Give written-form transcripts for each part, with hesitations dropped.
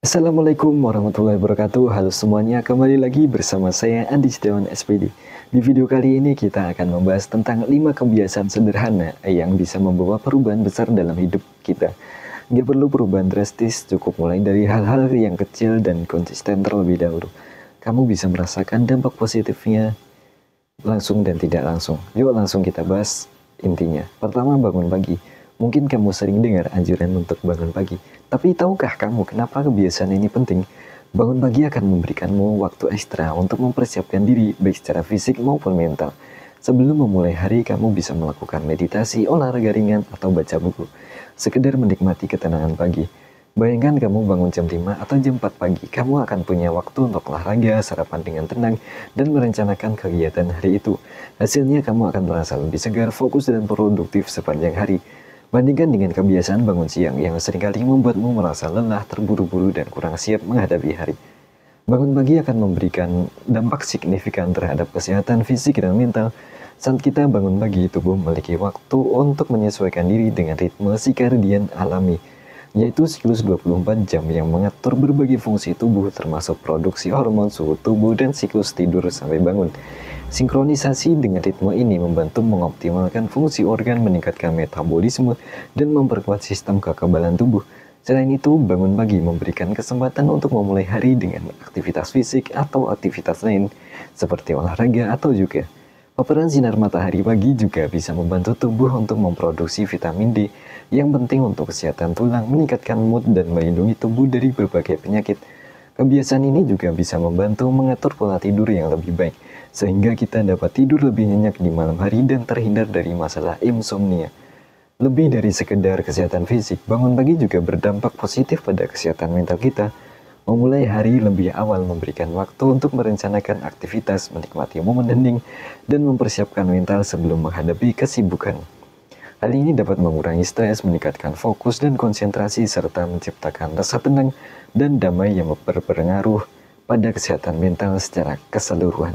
Assalamualaikum warahmatullahi wabarakatuh. Halo semuanya, kembali lagi bersama saya Andi Setiawan SPD. Di video kali ini kita akan membahas tentang 5 kebiasaan sederhana yang bisa membawa perubahan besar dalam hidup kita. Nggak perlu perubahan drastis, cukup mulai dari hal-hal yang kecil dan konsisten terlebih dahulu. Kamu bisa merasakan dampak positifnya langsung dan tidak langsung. Yuk langsung kita bahas intinya. Pertama, bangun pagi. Mungkin kamu sering dengar anjuran untuk bangun pagi. Tapi tahukah kamu kenapa kebiasaan ini penting? Bangun pagi akan memberikanmu waktu ekstra untuk mempersiapkan diri baik secara fisik maupun mental. Sebelum memulai hari, kamu bisa melakukan meditasi, olahraga ringan, atau baca buku. Sekedar menikmati ketenangan pagi. Bayangkan kamu bangun jam 5 atau jam 4 pagi, kamu akan punya waktu untuk olahraga, sarapan dengan tenang, dan merencanakan kegiatan hari itu. Hasilnya kamu akan merasa lebih segar, fokus, dan produktif sepanjang hari. Bandingkan dengan kebiasaan bangun siang yang seringkali membuatmu merasa lelah, terburu-buru, dan kurang siap menghadapi hari. Bangun pagi akan memberikan dampak signifikan terhadap kesehatan fisik dan mental. Saat kita bangun pagi, tubuh memiliki waktu untuk menyesuaikan diri dengan ritme sirkadian alami, yaitu siklus 24 jam yang mengatur berbagai fungsi tubuh termasuk produksi hormon, suhu tubuh, dan siklus tidur sampai bangun. Sinkronisasi dengan ritme ini membantu mengoptimalkan fungsi organ, meningkatkan metabolisme, dan memperkuat sistem kekebalan tubuh. Selain itu, bangun pagi memberikan kesempatan untuk memulai hari dengan aktivitas fisik atau aktivitas lain, seperti olahraga atau juga paparan sinar matahari pagi juga bisa membantu tubuh untuk memproduksi vitamin D yang penting untuk kesehatan tulang, meningkatkan mood, dan melindungi tubuh dari berbagai penyakit. Kebiasaan ini juga bisa membantu mengatur pola tidur yang lebih baik, sehingga kita dapat tidur lebih nyenyak di malam hari dan terhindar dari masalah insomnia. Lebih dari sekedar kesehatan fisik, bangun pagi juga berdampak positif pada kesehatan mental kita. Memulai hari lebih awal memberikan waktu untuk merencanakan aktivitas, menikmati momen hening, dan mempersiapkan mental sebelum menghadapi kesibukan. Hal ini dapat mengurangi stres, meningkatkan fokus dan konsentrasi, serta menciptakan rasa tenang dan damai yang berpengaruh pada kesehatan mental secara keseluruhan.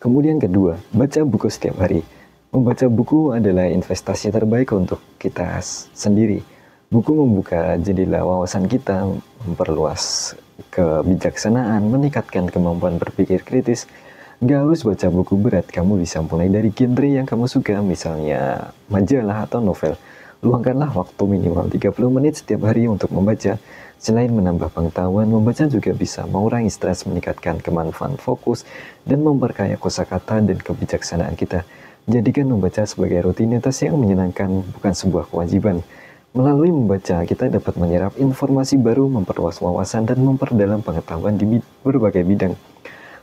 Kemudian kedua, baca buku setiap hari. Membaca buku adalah investasi terbaik untuk kita sendiri. Buku membuka jendela wawasan kita, memperluas kebijaksanaan, meningkatkan kemampuan berpikir kritis. Gak harus baca buku berat, kamu bisa mulai dari genre yang kamu suka, misalnya majalah atau novel. Luangkanlah waktu minimal 30 menit setiap hari untuk membaca. Selain menambah pengetahuan, membaca juga bisa mengurangi stres, meningkatkan kemampuan fokus, dan memperkaya kosakata dan kebijaksanaan kita. Jadikan membaca sebagai rutinitas yang menyenangkan, bukan sebuah kewajiban. Melalui membaca, kita dapat menyerap informasi baru, memperluas wawasan, dan memperdalam pengetahuan di berbagai bidang.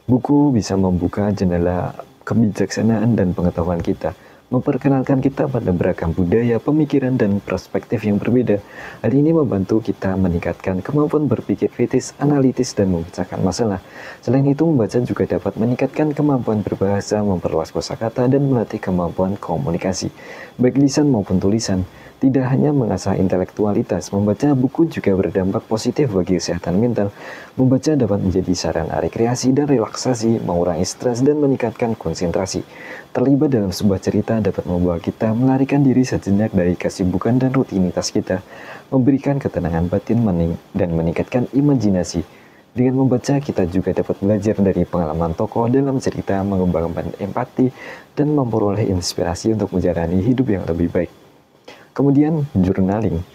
Buku bisa membuka jendela kebijaksanaan dan pengetahuan kita, memperkenalkan kita pada beragam budaya, pemikiran, dan perspektif yang berbeda. Hal ini membantu kita meningkatkan kemampuan berpikir kritis, analitis, dan memecahkan masalah. Selain itu, membaca juga dapat meningkatkan kemampuan berbahasa, memperluas kosakata, dan melatih kemampuan komunikasi, baik lisan maupun tulisan. Tidak hanya mengasah intelektualitas, membaca buku juga berdampak positif bagi kesehatan mental. Membaca dapat menjadi sarana rekreasi dan relaksasi, mengurangi stres, dan meningkatkan konsentrasi. Terlibat dalam sebuah cerita dapat membawa kita melarikan diri sejenak dari kesibukan dan rutinitas kita, memberikan ketenangan batin dan meningkatkan imajinasi. Dengan membaca, kita juga dapat belajar dari pengalaman tokoh dalam cerita, mengembangkan empati, dan memperoleh inspirasi untuk menjalani hidup yang lebih baik. Kemudian, journaling.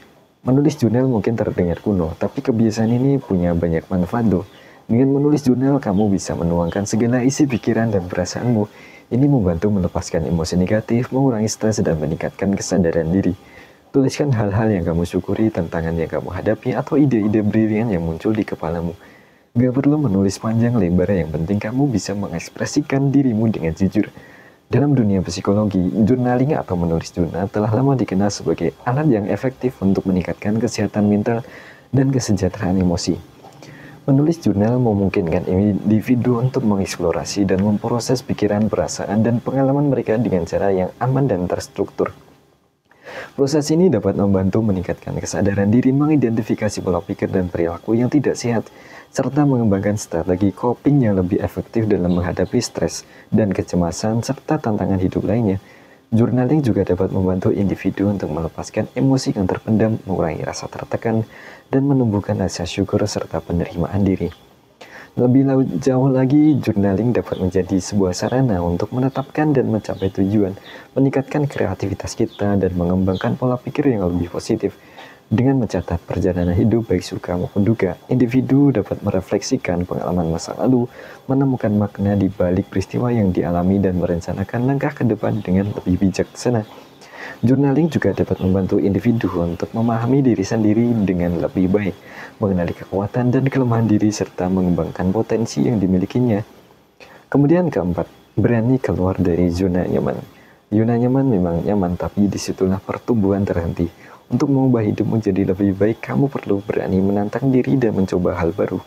Menulis jurnal mungkin terdengar kuno, tapi kebiasaan ini punya banyak manfaat loh. Dengan menulis jurnal, kamu bisa menuangkan segala isi pikiran dan perasaanmu. Ini membantu melepaskan emosi negatif, mengurangi stres, dan meningkatkan kesadaran diri. Tuliskan hal-hal yang kamu syukuri, tantangan yang kamu hadapi, atau ide-ide brilian yang muncul di kepalamu. Gak perlu menulis panjang lebar, yang penting kamu bisa mengekspresikan dirimu dengan jujur. Dalam dunia psikologi, journaling atau menulis jurnal telah lama dikenal sebagai alat yang efektif untuk meningkatkan kesehatan mental dan kesejahteraan emosi. Menulis jurnal memungkinkan individu untuk mengeksplorasi dan memproses pikiran, perasaan, dan pengalaman mereka dengan cara yang aman dan terstruktur. Proses ini dapat membantu meningkatkan kesadaran diri, mengidentifikasi pola pikir dan perilaku yang tidak sehat, serta mengembangkan strategi coping yang lebih efektif dalam menghadapi stres dan kecemasan serta tantangan hidup lainnya. Journaling juga dapat membantu individu untuk melepaskan emosi yang terpendam, mengurangi rasa tertekan, dan menumbuhkan rasa syukur serta penerimaan diri. Lebih jauh lagi, journaling dapat menjadi sebuah sarana untuk menetapkan dan mencapai tujuan, meningkatkan kreativitas kita, dan mengembangkan pola pikir yang lebih positif. Dengan mencatat perjalanan hidup baik suka maupun duka, individu dapat merefleksikan pengalaman masa lalu, menemukan makna di balik peristiwa yang dialami dan merencanakan langkah ke depan dengan lebih bijaksana. Journaling juga dapat membantu individu untuk memahami diri sendiri dengan lebih baik, mengenali kekuatan dan kelemahan diri serta mengembangkan potensi yang dimilikinya. Kemudian keempat, berani keluar dari zona nyaman. Zona nyaman memang nyaman, tapi disitulah pertumbuhan terhenti. Untuk mengubah hidupmu jadi lebih baik, kamu perlu berani menantang diri dan mencoba hal baru.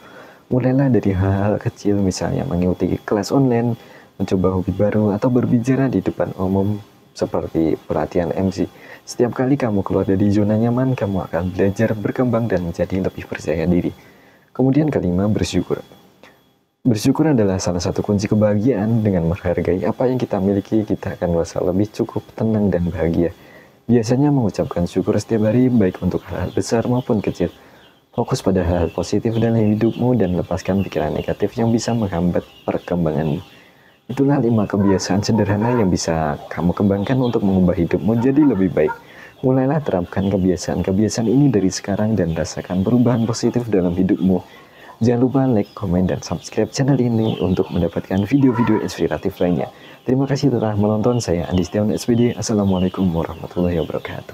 Mulailah dari hal-hal kecil, misalnya mengikuti kelas online, mencoba hobi baru, atau berbicara di depan umum seperti pelatihan MC. Setiap kali kamu keluar dari zona nyaman, kamu akan belajar, berkembang, dan menjadi lebih percaya diri. Kemudian kelima, bersyukur. Bersyukur adalah salah satu kunci kebahagiaan. Dengan menghargai apa yang kita miliki, kita akan merasa lebih cukup, tenang, dan bahagia. Biasanya mengucapkan syukur setiap hari, baik untuk hal-hal besar maupun kecil. Fokus pada hal-hal positif dalam hidupmu dan lepaskan pikiran negatif yang bisa menghambat perkembanganmu. Itulah 5 kebiasaan sederhana yang bisa kamu kembangkan untuk mengubah hidupmu jadi lebih baik. Mulailah terapkan kebiasaan-kebiasaan ini dari sekarang dan rasakan perubahan positif dalam hidupmu. Jangan lupa like, komen, dan subscribe channel ini untuk mendapatkan video-video inspiratif lainnya. Terima kasih telah menonton. Saya Andi Setiawan SPD. Assalamualaikum warahmatullahi wabarakatuh.